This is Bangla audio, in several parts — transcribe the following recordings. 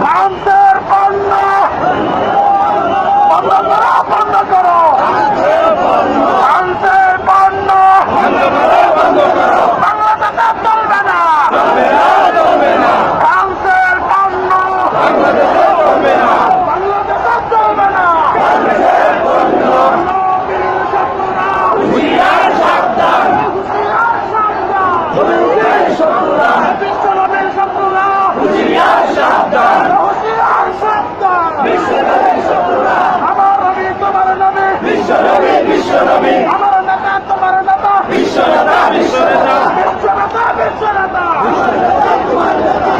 ফ্রান্সের পণ্য বন্ধ করো, বন্ধ করো। ফ্রান্সের পণ্য বাংলাদেশে চলবে না। ফ্রান্সের পণ্য বাংলাদেশে চলবে না। হুঁশিয়ার সাবধান, হুঁশিয়ার সাবধান, বিশ্বনবীর শত্রুরা হুঁশিয়ার সাবধান, হুঁশিয়ার সাবধান, বিশ্বনবীর শত্রুরা। আমার নবী তোমার নবী, বিশ্বনবী, বিশ্বনবী। আমার নেতা তোমার নেতা, বিশ্বনেতা, বিশ্বনেতা, বিশ্বনেতা, বিশ্বনেতা।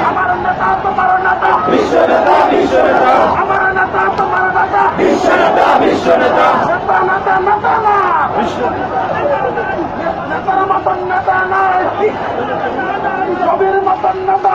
আমার নেতা তোমার নেতা, বিশ্বনেতা, বিশ্বনেতা। আমার নেতা তোমার নেতা, বিশ্বনেতা, বিশ্বনেতা। নেতা নেতা নেতা না, নেতার মতন নেতা নাই, নবীর মতন নেতা